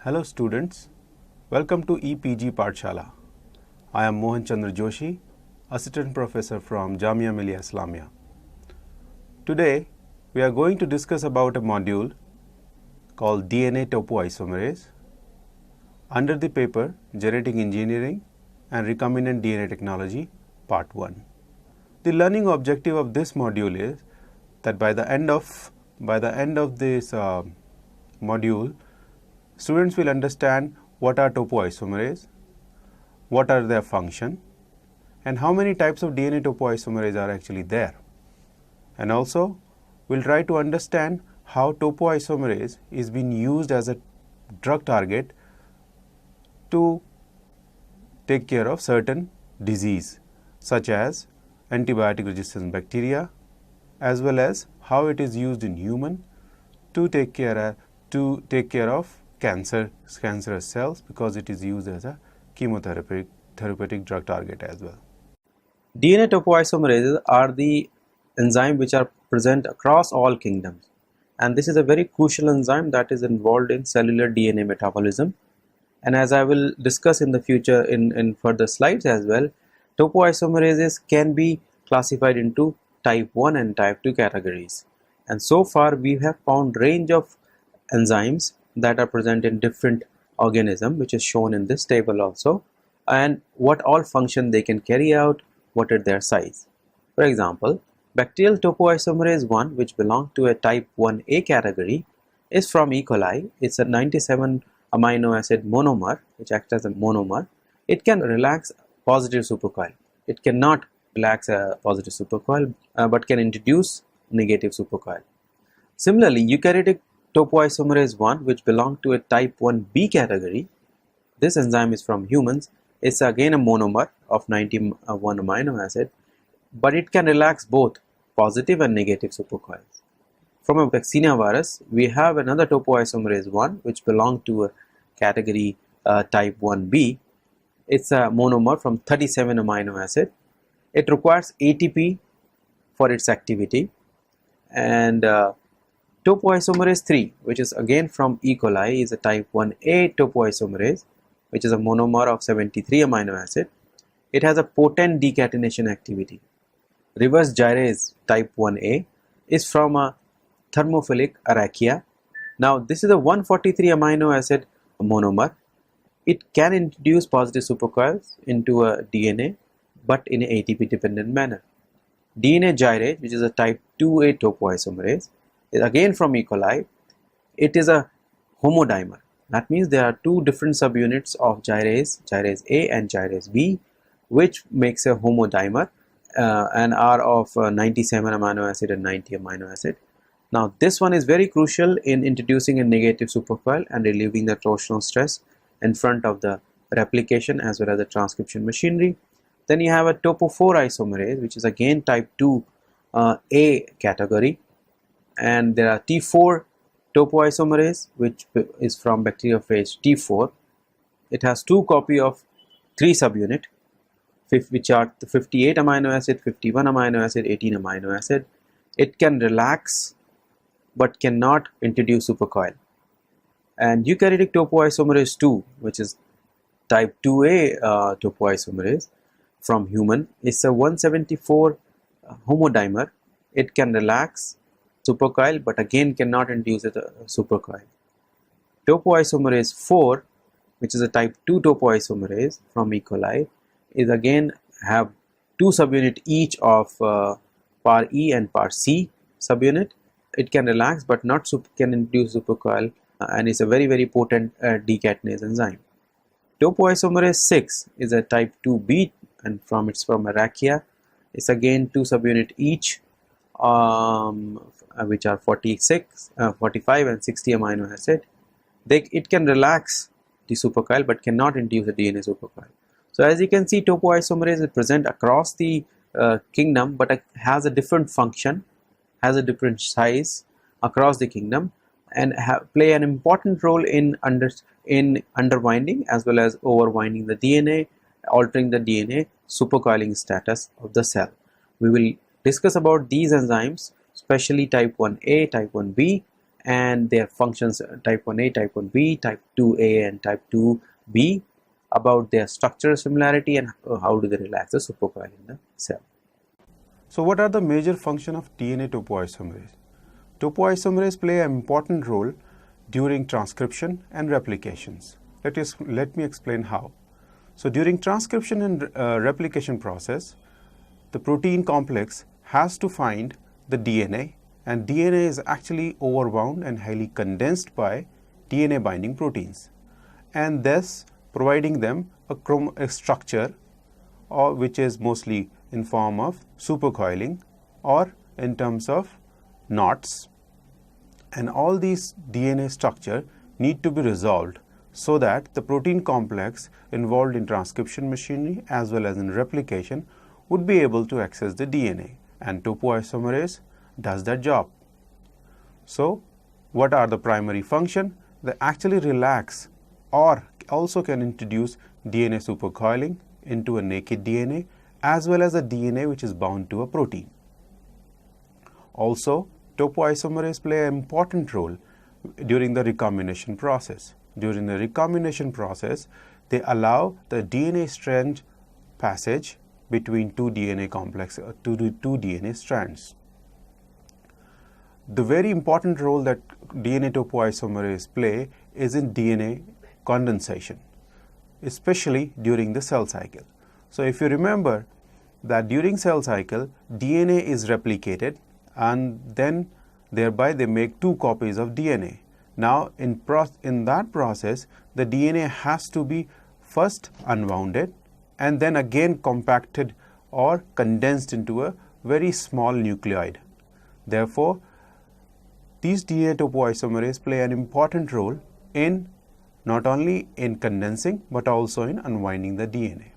Hello students, welcome to EPG Pathshala. I am Mohan Chandra Joshi, Assistant Professor from Jamia Millia Islamia. Today we are going to discuss about a module called DNA topoisomerase under the paper Genetic Engineering and Recombinant DNA Technology Part 1. The learning objective of this module is that by the end of this module, students will understand what are topoisomerase, what are their function, and how many types of DNA topoisomerase are actually there. And also, we'll try to understand how topoisomerase is being used as a drug target to take care of certain disease, such as antibiotic resistant bacteria, as well as how it is used in human to take care of cancerous cells, because it is used as a therapeutic drug target as well. DNA topoisomerases are the enzymes which are present across all kingdoms, and this is a very crucial enzyme that is involved in cellular DNA metabolism. And as I will discuss in the future in further slides as well, topoisomerases can be classified into type 1 and type 2 categories. And so far we have found range of enzymes that are present in different organisms, which is shown in this table also, and what all function they can carry out, what is their size. For example, bacterial topoisomerase 1, which belongs to a type 1A category, is from E. coli. It's a 97 amino acid monomer which acts as a monomer. It can relax positive supercoil. It cannot relax a positive supercoil but can introduce negative supercoil. Similarly, eukaryotic topoisomerase 1, which belongs to a type 1B category, this enzyme is from humans. It's again a monomer of 91 amino acid, but it can relax both positive and negative supercoils. From a vaccinia virus, we have another topoisomerase 1, which belongs to a category type 1B. It's a monomer from 37 amino acid. It requires ATP for its activity. And topoisomerase 3, which is again from E. coli, is a type 1A topoisomerase, which is a monomer of 73 amino acid. It has a potent decatenation activity. Reverse gyrase type 1A is from a thermophilic archaea. Now this is a 143 amino acid monomer. It can introduce positive supercoils into a DNA, but in an ATP dependent manner. DNA gyrase, which is a type 2A topoisomerase, is again from E. coli. It is a homodimer. That means there are two different subunits of gyrase, gyrase A and gyrase B, which makes a homodimer and are of 97 amino acid and 90 amino acid. Now this one is very crucial in introducing a negative supercoil and relieving the torsional stress in front of the replication as well as the transcription machinery. Then you have a topo-4 which is again type 2A category, and there are T4 topoisomerase, which is from bacteriophage T4. It has two copy of 3 subunit, which are 58 amino acid, 51 amino acid, 18 amino acid. It can relax but cannot introduce supercoil. And eukaryotic topoisomerase 2, which is type 2A topoisomerase from human, is a 174 homodimer. It can relax supercoil but again cannot induce a supercoil. Topoisomerase 4, which is a type 2 topoisomerase from E. coli, is again have 2 subunit each of par E and par C subunit. It can relax but not can induce supercoil and is a very potent decatenase enzyme. Topoisomerase 6 is a type 2B and it's from archaea. It's again 2 subunit each, which are 45 and 60 amino acid. It can relax the supercoil but cannot induce a DNA supercoil. So as you can see, topoisomerase is present across the kingdom, but it has a different function, has a different size across the kingdom, and play an important role in underwinding as well as overwinding the DNA, altering the DNA supercoiling status of the cell. We will discuss about these enzymes, especially type 1A, type 1B, and their functions type 1a, type 1b, type 2a and type 2b, about their structural similarity and how do they relax the supercoil in the cell. So what are the major functions of DNA topoisomerase? Topoisomerase play an important role during transcription and replications. Let me explain how. So during transcription and replication process, the protein complex has to find the DNA, and DNA is actually overbound and highly condensed by DNA binding proteins, and thus providing them a structure which is mostly in form of supercoiling or in terms of knots, and all these DNA structure need to be resolved so that the protein complex involved in transcription machinery as well as in replication would be able to access the DNA, and topoisomerase does that job. So what are the primary function? They actually relax or also can introduce DNA supercoiling into a naked DNA as well as a DNA which is bound to a protein. Also, topoisomerase play an important role during the recombination process. During the recombination process, they allow the DNA strand passage between two DNA strands. The very important role that DNA topoisomerase play is in DNA condensation, especially during the cell cycle. So if you remember that during cell cycle, DNA is replicated and then thereby they make two copies of DNA. Now in that process, the DNA has to be first unwounded and then again compacted or condensed into a very small nucleoid. Therefore, these DNA topoisomerase play an important role in not only in condensing but also in unwinding the DNA.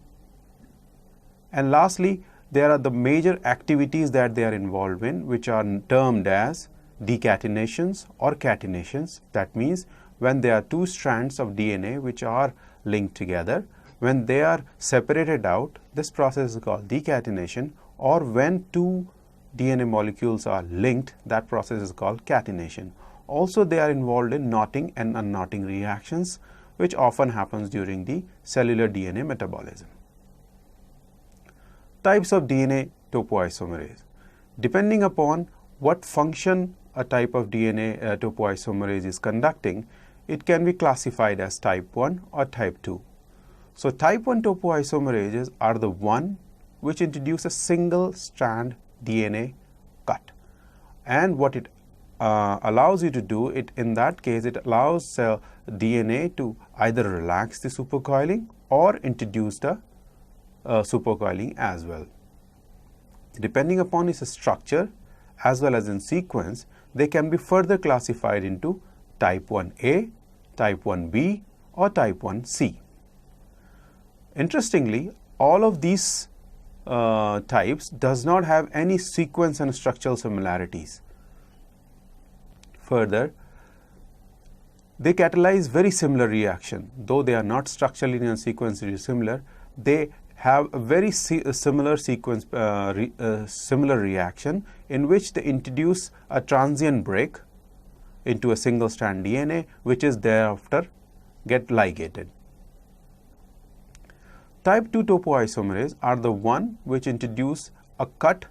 And lastly, there are the major activities that they are involved in, which are termed as decatenations or catenations. That means when there are two strands of DNA which are linked together, when they are separated out, this process is called decatenation, or when two DNA molecules are linked, that process is called catenation. Also, they are involved in knotting and unknotting reactions, which often happens during the cellular DNA metabolism. Types of DNA topoisomerase. Depending upon what function a type of DNA topoisomerase is conducting, it can be classified as type 1 or type 2. So type 1 topoisomerases are the one which introduce a single strand DNA cut, and what it allows you to do, in that case it allows DNA to either relax the supercoiling or introduce the supercoiling as well. Depending upon its structure as well as in sequence, they can be further classified into type 1a, type 1b or type 1c. Interestingly, all of these types does not have any sequence and structural similarities. Further, they catalyze very similar reaction. Though they are not structurally and sequentially similar, they have a very similar sequence, similar reaction in which they introduce a transient break into a single strand DNA, which is thereafter get ligated. Type 2 topoisomerase are the one which introduce a cut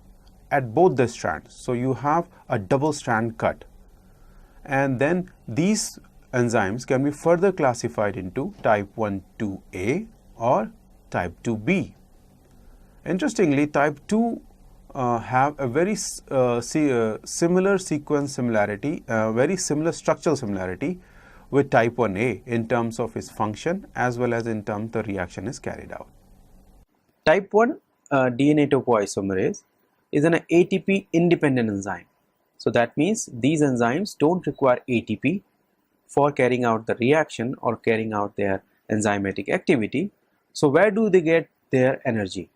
at both the strands. So you have a double strand cut, and then these enzymes can be further classified into type 1,2a or type 2b. Interestingly, type 2 have a very similar sequence similarity, very similar structural similarity with type 1a in terms of its function as well as in terms the reaction is carried out. Type 1 DNA topoisomerase is an ATP independent enzyme. So that means these enzymes don't require ATP for carrying out the reaction or carrying out their enzymatic activity. So where do they get their energy?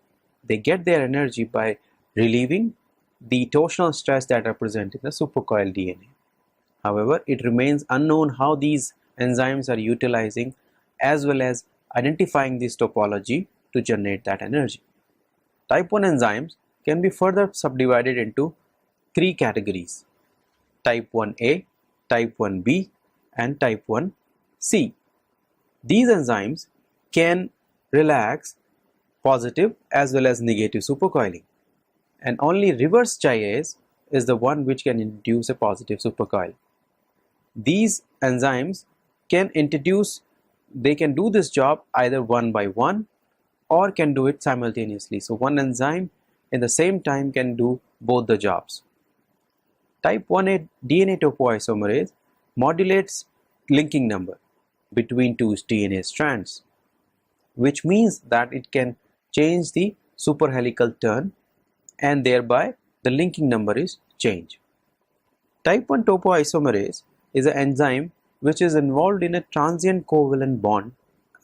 They get their energy by relieving the torsional stress that are present in the supercoiled DNA. However, it remains unknown how these enzymes are utilizing as well as identifying this topology to generate that energy. Type 1 enzymes can be further subdivided into three categories: type 1a, type 1b and type 1c. These enzymes can relax positive as well as negative supercoiling, and only reverse chiase is the one which can induce a positive supercoil. These enzymes can they can do this job either one by one or can do it simultaneously. So one enzyme in the same time can do both the jobs. Type 1a DNA topoisomerase modulates linking number between two DNA strands, which means that it can change the superhelical turn and thereby the linking number is changed. Type 1 topoisomerase is an enzyme which is involved in a transient covalent bond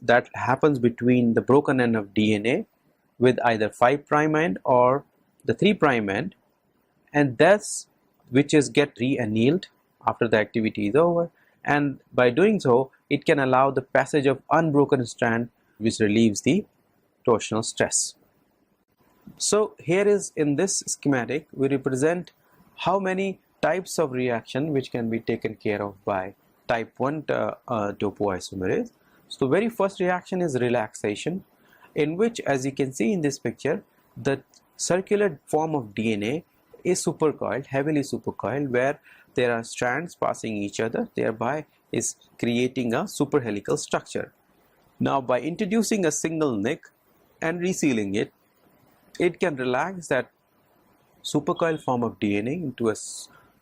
that happens between the broken end of DNA with either 5' end or the 3' end, and thus which is get re-annealed after the activity is over, and by doing so it can allow the passage of unbroken strand which relieves the torsional stress. So here is, in this schematic we represent how many types of reaction which can be taken care of by type 1 topoisomerase. So the very first reaction is relaxation, in which, as you can see in this picture, the circular form of DNA is supercoiled, heavily supercoiled, where there are strands passing each other, thereby is creating a superhelical structure. Now by introducing a single nick and resealing it, it can relax that supercoiled form of DNA into a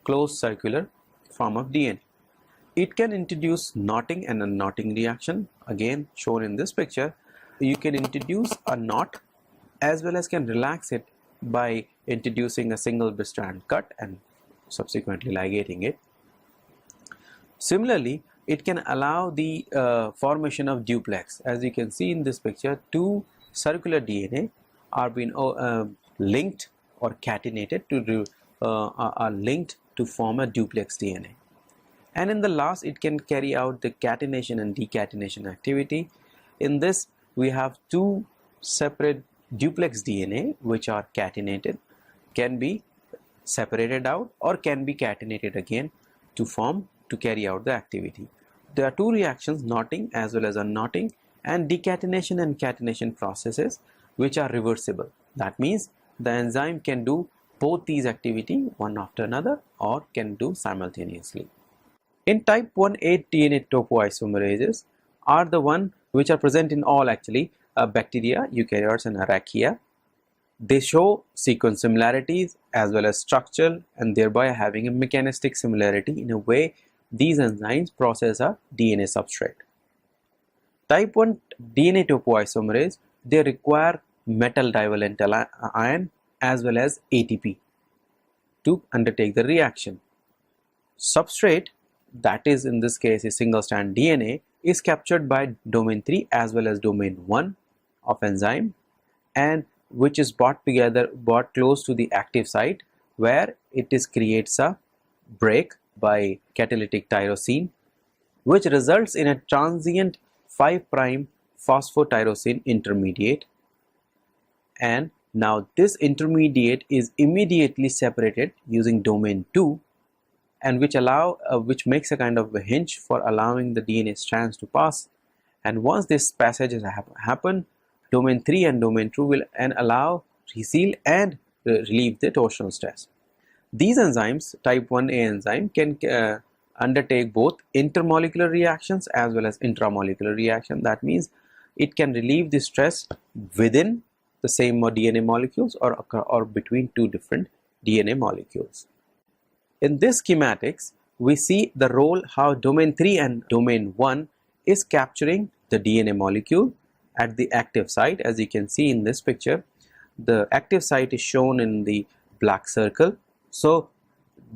closed circular form of DNA. It can introduce knotting and unknotting reaction, again shown in this picture. You can introduce a knot as well as can relax it by introducing a single strand cut and subsequently ligating it. Similarly, it can allow the formation of duplex. As you can see in this picture, two circular DNA are being linked or catenated to are linked to form a duplex DNA. And in the last, it can carry out the catenation and decatenation activity. In this, we have two separate duplex DNA which are catenated, can be separated out or can be catenated again to carry out the activity. There are two reactions, knotting as well as unknotting, and decatenation and catenation processes which are reversible. That means the enzyme can do both these activities one after another or can do simultaneously. In type 1a DNA topoisomerases are the one which are present in all bacteria, eukaryotes and archaea. They show sequence similarities as well as structural, and thereby having a mechanistic similarity in a way these enzymes process a DNA substrate. Type 1 DNA topoisomerase, they require metal divalent ion as well as ATP to undertake the reaction. Substrate, that is in this case a single strand DNA, is captured by domain 3 as well as domain 1 of enzyme, and which is brought close to the active site, where it creates a break by catalytic tyrosine, which results in a transient 5' phosphotyrosine intermediate, and now this intermediate is immediately separated using domain 2, and which makes a kind of a hinge for allowing the DNA strands to pass. And once this passage has happened, domain 3 and domain 2 will allow, reseal and relieve the torsional stress. These enzymes, type 1a enzyme, can undertake both intermolecular reactions as well as intramolecular reaction. That means it can relieve the stress within the same DNA molecules or between two different DNA molecules. In this schematics, we see the role how domain 3 and domain 1 is capturing the DNA molecule at the active site. As you can see in this picture, the active site is shown in the black circle. So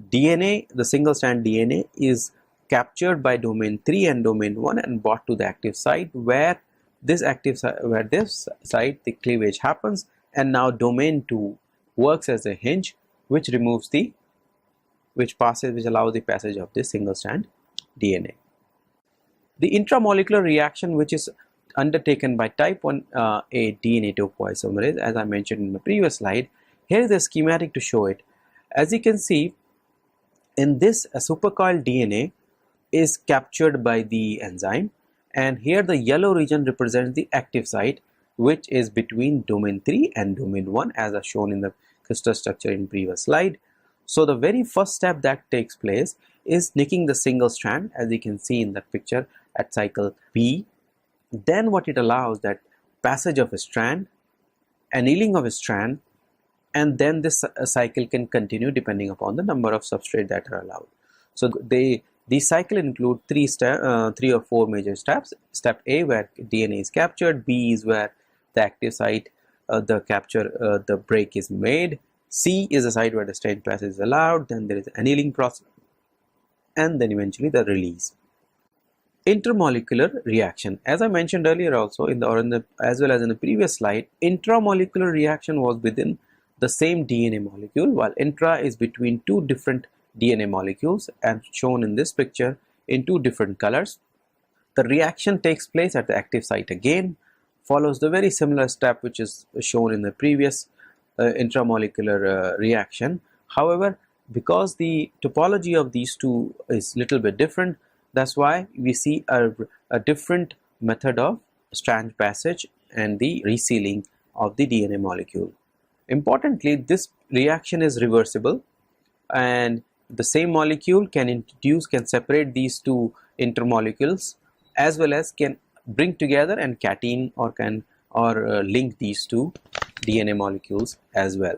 DNA, the single strand DNA, is captured by domain 3 and domain 1 and brought to the active site, where this site the cleavage happens, and now domain 2 works as a hinge which allows the passage of this single strand DNA. The intramolecular reaction which is undertaken by type 1a DNA topoisomerase, as I mentioned in the previous slide, here is a schematic to show it. As you can see, In this, a supercoiled DNA is captured by the enzyme, and here the yellow region represents the active site, which is between domain 3 and domain 1 as shown in the crystal structure in previous slide. So the very first step that takes place is nicking the single strand, as you can see in that picture at cycle B. Then what it allows, that passage of a strand, annealing of a strand, and then this cycle can continue depending upon the number of substrate that are allowed. So the cycle include three or four major steps. Step A, where DNA is captured. B is where the active site, the break is made. C is the site where the strand passage is allowed. Then there is annealing process, and then eventually the release. Intermolecular reaction, as I mentioned earlier also as well as in the previous slide, intramolecular reaction was within the same DNA molecule, while intra is between two different DNA molecules, and shown in this picture in two different colors. The reaction takes place at the active site again, follows the very similar step which is shown in the previous intramolecular reaction. However, because the topology of these two is little bit different, that's why we see a different method of strand passage and the resealing of the DNA molecule. Importantly, this reaction is reversible, and the same molecule can separate these two intermolecules, as well as can bring together and catene or link these two DNA molecules as well.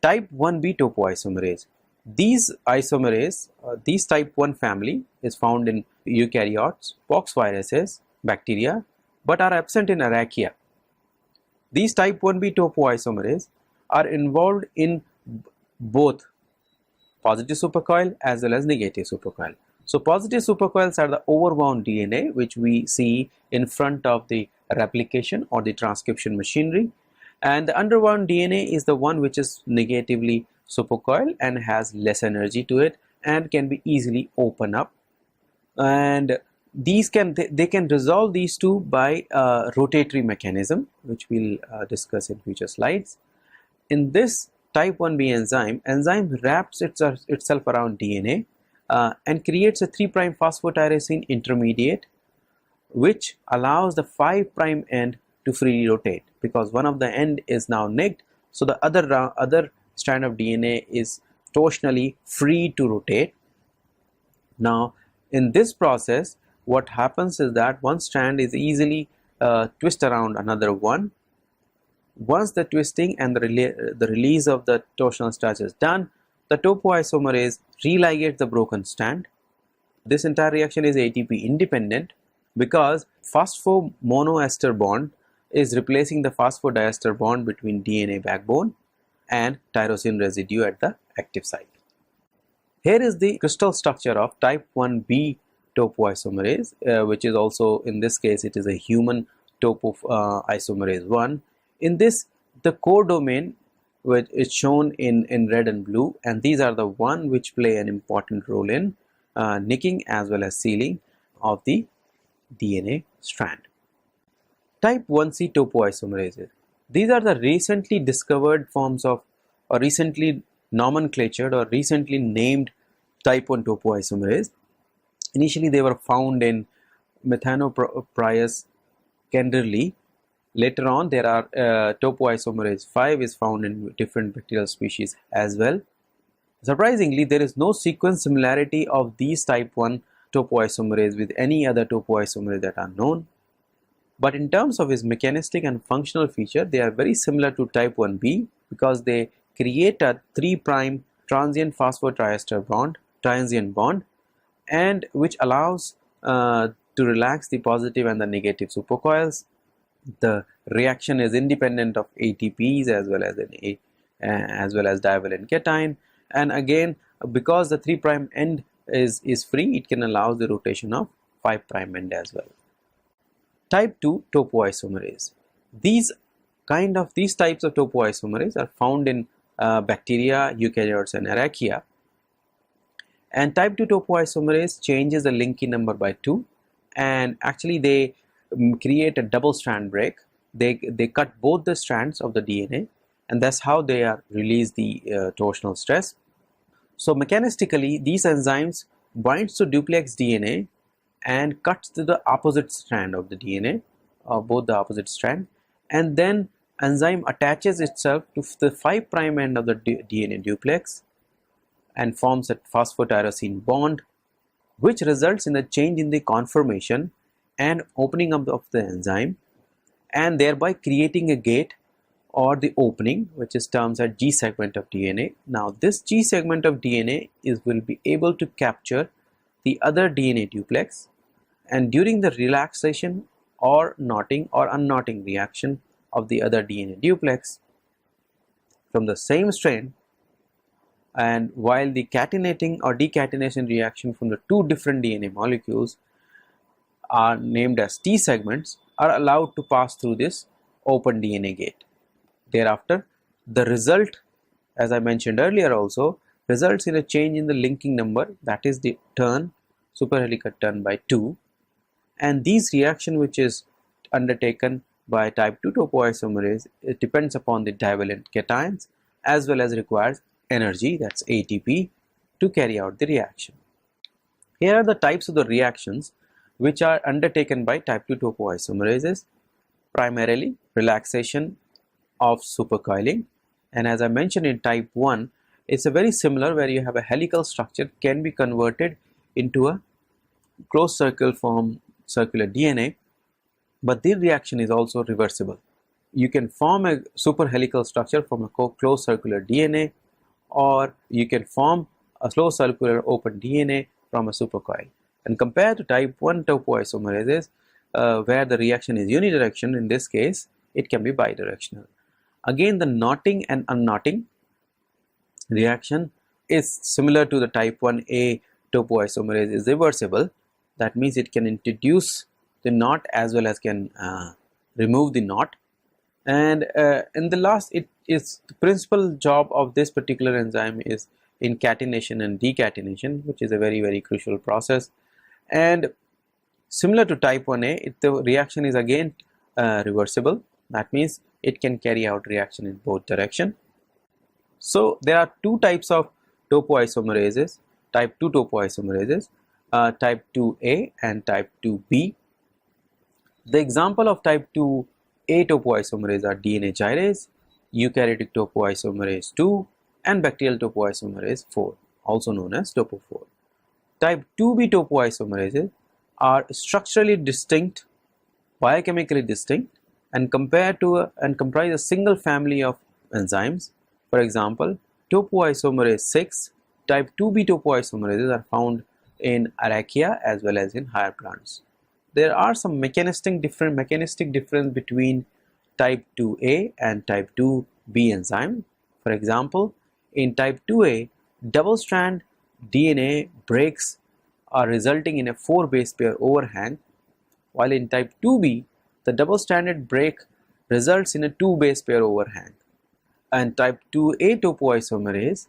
Type 1b topoisomerase. These isomerase, these type 1 family is found in eukaryotes, poxviruses, bacteria, but are absent in archaea. These type 1b topoisomerase are involved in both positive supercoil as well as negative supercoil. So positive supercoils are the overbound DNA which we see in front of the replication or the transcription machinery, and the underbound DNA is the one which is negatively supercoiled and has less energy to it and can be easily open up, and they can resolve these two by a rotatory mechanism, which we'll discuss in future slides. In this type 1b enzyme wraps itself around DNA and creates a 3' phosphotyrosine intermediate, which allows the 5' end to freely rotate, because one of the end is now nicked, so the other strand of DNA is torsionally free to rotate. Now in this process, what happens is that one strand is easily twist around another one. Once the twisting and the release of the torsional starch is done, the topoisomerase religates the broken strand. This entire reaction is ATP independent because phosphomonoester bond is replacing the phosphodiester bond between DNA backbone and tyrosine residue at the active site. Here is the crystal structure of type 1b topoisomerase, which is also, in this case, it is a human topoisomerase 1. In this, the core domain which is shown in red and blue, and these are the one which play an important role in nicking as well as sealing of the DNA strand. Type 1c topoisomerases. These are the recently discovered forms of, or recently nomenclatured or recently named type 1 topoisomerase. Initially they were found in Methanoprius kenderley. Later on there are topoisomerase 5 is found in different bacterial species as well. Surprisingly, there is no sequence similarity of these type 1 topoisomerase with any other topoisomerase that are known. But in terms of its mechanistic and functional feature, they are very similar to type 1b because they create a 3' transient phosphotriester bond, transient bond, and which allows to relax the positive and the negative supercoils. The reaction is independent of ATPs as well as divalent cation, and again, because the 3' end is free, it can allow the rotation of 5' end as well. Type 2 topoisomerase. These types of topoisomerase are found in bacteria, eukaryotes, and archaea. And type 2 topoisomerase changes the link key number by 2, and actually they create a double strand break. They cut both the strands of the DNA, and that's how they release the torsional stress. So mechanistically, these enzymes binds to duplex DNA and cuts to the opposite strand of the DNA, both the opposite strand, and then enzyme attaches itself to the 5' end of the DNA duplex and forms a phosphotyrosine bond, which results in a change in the conformation and opening up of the enzyme, and thereby creating a gate or the opening, which is termed as G segment of DNA. Now this G segment of DNA will be able to capture the other DNA duplex, and during the relaxation or knotting or unknotting reaction of the other DNA duplex from the same strand, and while the catenating or decatenation reaction from the two different DNA molecules are named as T segments, are allowed to pass through this open DNA gate. Thereafter, the result, as I mentioned earlier also, results in a change in the linking number, that is the turn, superhelical turn by 2, and these reaction which is undertaken by type 2 topoisomerase, it depends upon the divalent cations as well as requires energy, that's ATP, to carry out the reaction. Here are the types of the reactions which are undertaken by type 2 topoisomerases. Primarily relaxation of supercoiling, and as I mentioned in type 1, it's a very similar, where you have a helical structure can be converted into a closed circle form circular DNA, but this reaction is also reversible. You can form a superhelical structure from a closed circular DNA, or you can form a closed circular open DNA from a supercoil. And compared to type 1 topoisomerases, where the reaction is unidirectional, in this case it can be bidirectional. Again, the knotting and unknotting reaction is similar to the type 1a topoisomerase, is reversible. That means it can introduce the knot as well as can remove the knot. And in the last, it is the principal job of this particular enzyme is in catenation and decatenation, which is a very crucial process. And similar to type 1a, the reaction is again reversible. That means it can carry out reaction in both direction. So there are two types of topoisomerases, type 2 topoisomerases, type 2a and type 2b. The example of type 2a topoisomerase are DNA gyrase, eukaryotic topoisomerase 2, and bacterial topoisomerase 4, also known as topo4. Type 2b topoisomerases are structurally distinct, biochemically distinct, and comprise a single family of enzymes. For example, topoisomerase 6, type 2b topoisomerases are found in Archaea as well as in higher plants. There are some mechanistic difference between type 2a and type 2b enzyme. For example, in type 2a, double strand DNA breaks are resulting in a 4 base pair overhang, while in type 2b, the double-stranded break results in a 2 base pair overhang. And type 2a topoisomerase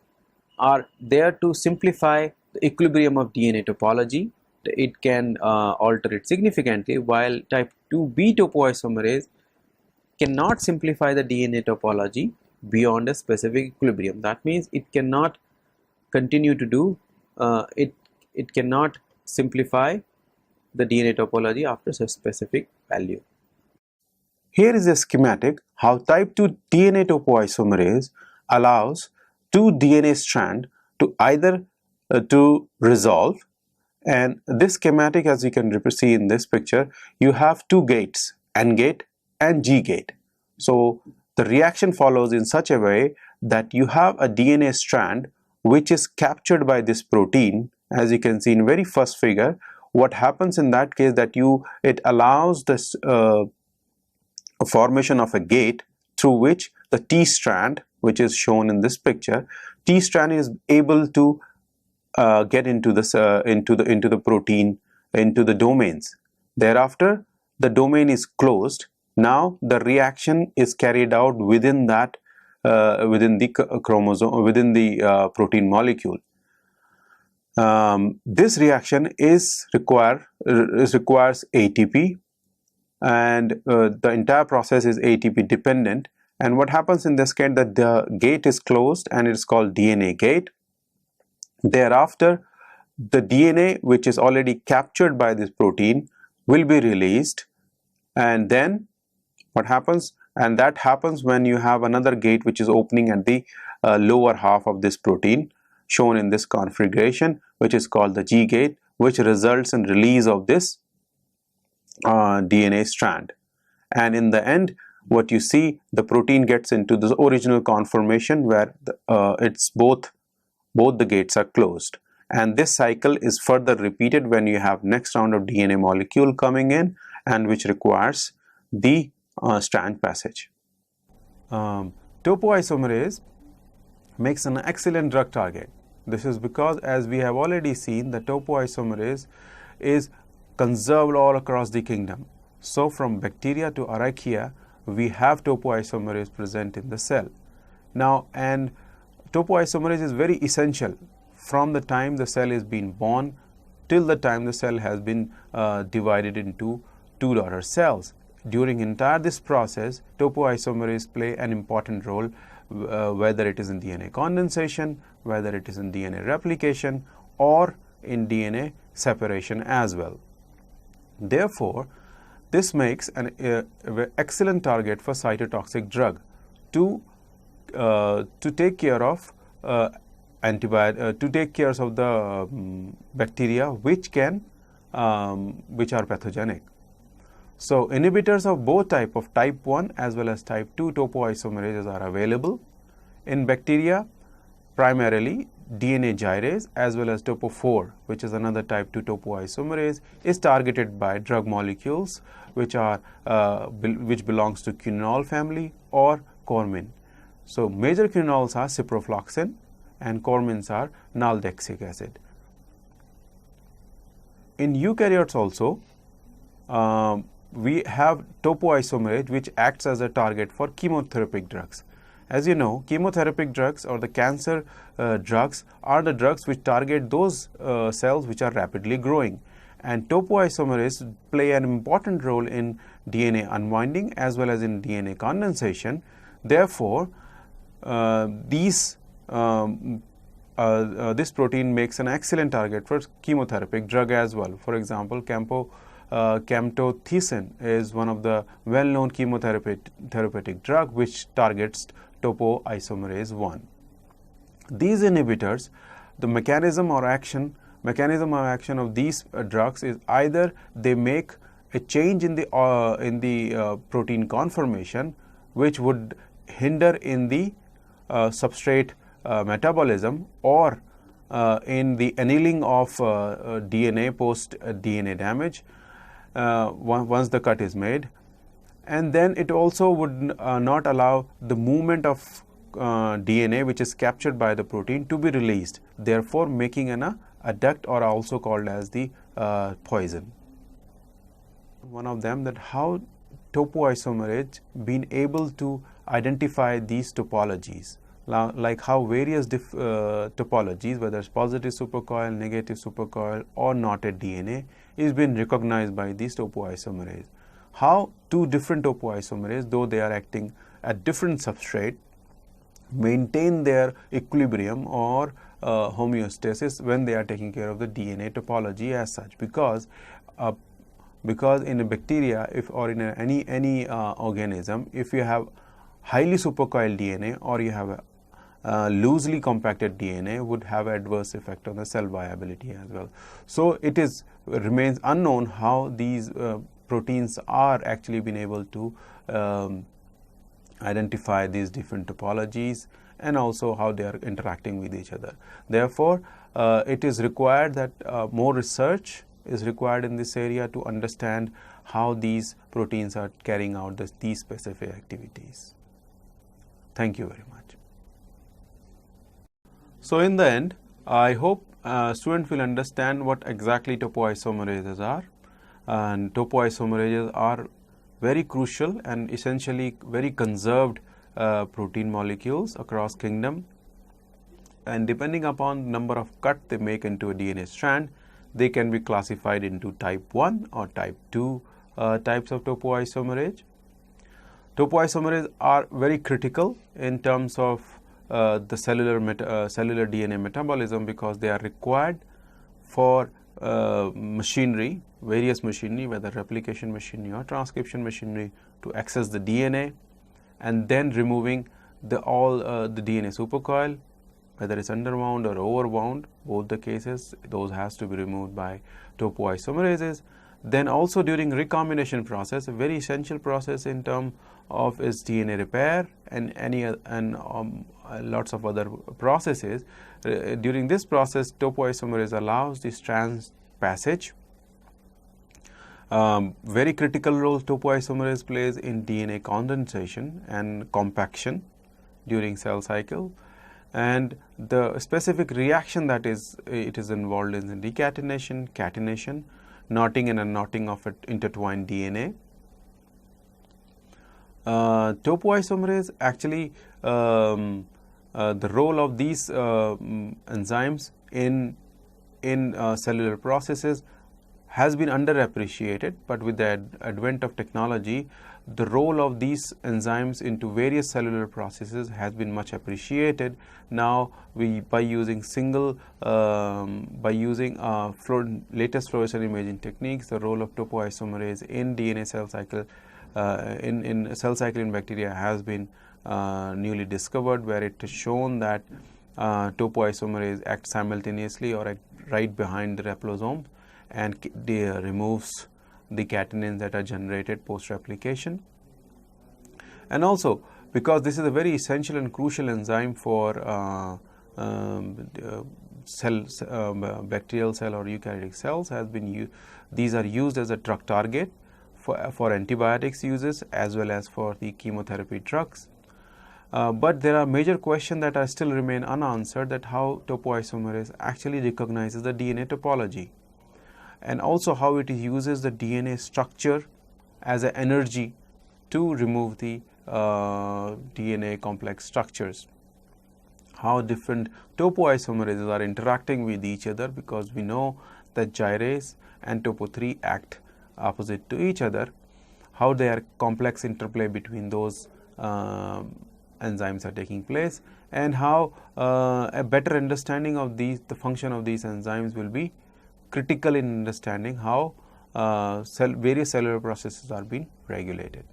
are there to simplify the equilibrium of DNA topology. It can alter it significantly, while type 2b topoisomerase cannot simplify the DNA topology beyond a specific equilibrium. That means it cannot continue to do, it cannot simplify the DNA topology after a specific value. Here is a schematic how type 2 DNA topoisomerase allows two DNA strand to either to resolve, and this schematic, as you can see in this picture, you have two gates, N gate and G gate. So the reaction follows in such a way that you have a DNA strand which is captured by this protein. As you can see in very first figure, what happens in that case that it allows this formation of a gate through which the T strand, which is shown in this picture, T strand is able to get into this into the protein, into the domains. Thereafter, the domain is closed. Now the reaction is carried out within that within the chromosome, within the protein molecule. This reaction requires ATP, and the entire process is ATP dependent. And what happens in this case, that the gate is closed and it is called DNA gate. Thereafter, the DNA which is already captured by this protein will be released, and then what happens? And that happens when you have another gate which is opening at the lower half of this protein, shown in this configuration, which is called the G gate, which results in release of this DNA strand. And in the end, what you see, the protein gets into the original conformation where it's both the gates are closed. And this cycle is further repeated when you have next round of DNA molecule coming in, and which requires the strand passage. Topoisomerase makes an excellent drug target. This is because, as we have already seen, the topoisomerase is conserved all across the kingdom. So from bacteria to archaea, we have topoisomerase present in the cell. Now, and topoisomerase is very essential from the time the cell is being born till the time the cell has been divided into two daughter cells. During entire this process, topoisomerase play an important role, whether it is in DNA condensation, whether it is in DNA replication, or in DNA separation as well. Therefore, this makes an excellent target for cytotoxic drug to take care of to take care of the bacteria which are pathogenic. So inhibitors of both type 1 as well as type 2 topoisomerases are available. In bacteria, primarily DNA gyrase as well as topo4, which is another type 2 topoisomerase, is targeted by drug molecules which belongs to quinol family or cormin. So major quinols are ciprofloxacin and cormins are naldexic acid. In eukaryotes also, we have topoisomerase which acts as a target for chemotherapeutic drugs. As you know, chemotherapeutic drugs or the cancer drugs are the drugs which target those cells which are rapidly growing, and topoisomerase play an important role in DNA unwinding as well as in DNA condensation. Therefore, this protein makes an excellent target for chemotherapeutic drug as well. For example, camptothecin is one of the well-known chemotherapeutic drug which targets topoisomerase 1. These inhibitors, the mechanism of action of these drugs is either they make a change in the protein conformation, which would hinder in the substrate metabolism, or in the annealing of DNA post DNA damage once the cut is made. And then it also would not allow the movement of DNA which is captured by the protein to be released, therefore making a duct, or also called as the poison. One of them, that how topoisomerase been able to identify these topologies, like how various topologies, whether it's positive supercoil, negative supercoil, or knotted DNA, is been recognized by these topoisomerase. How two different topoisomerase, though they are acting at different substrate, maintain their equilibrium or homeostasis when they are taking care of the DNA topology as such, because in a bacteria, or in any organism, if you have highly supercoiled DNA or you have a loosely compacted DNA, would have adverse effect on the cell viability as well. So it remains unknown how these proteins are actually been able to identify these different topologies, and also how they are interacting with each other. Therefore, it is required that more research is required in this area to understand how these proteins are carrying out these specific activities. Thank you very much. So in the end, I hope students will understand what exactly topoisomerases are. And topoisomerases are very crucial and essentially very conserved protein molecules across kingdom, and depending upon the number of cut they make into a DNA strand, they can be classified into type 1 or type 2 types of topoisomerase. Topoisomerases are very critical in terms of the cellular DNA metabolism, because they are required for machinery, various machinery, whether replication machinery or transcription machinery, to access the DNA, and then removing all the DNA supercoil, whether it's underwound or overwound, both the cases, those has to be removed by topoisomerases. Then also during recombination process, a very essential process in terms of its DNA repair and lots of other processes. During this process, topoisomerase allows this trans passage. Very critical role topoisomerase plays in DNA condensation and compaction during cell cycle, and the specific reaction that it is involved in decatenation, catenation, knotting and unknotting of intertwined DNA. Topoisomerase actually, the role of these enzymes in cellular processes has been underappreciated, but with the advent of technology, the role of these enzymes into various cellular processes has been much appreciated. Now, by using latest fluorescent imaging techniques, the role of topoisomerase in DNA cell cycle, in cell cycle in bacteria has been newly discovered, where it is shown that topoisomerase acts simultaneously or right behind the replosome, and removes the catenins that are generated post replication. And also, because this is a very essential and crucial enzyme for bacterial cell or eukaryotic cells, these are used as a drug target for antibiotics uses as well as for the chemotherapy drugs. But there are major questions that are still remain unanswered, that how topoisomerase actually recognizes the DNA topology, and also how it uses the DNA structure as an energy to remove the DNA complex structures. How different topoisomerases are interacting with each other, because we know that gyrase and topo3 act opposite to each other, how their complex interplay between those enzymes are taking place, and how a better understanding of the function of these enzymes will be critical in understanding how various cellular processes are being regulated.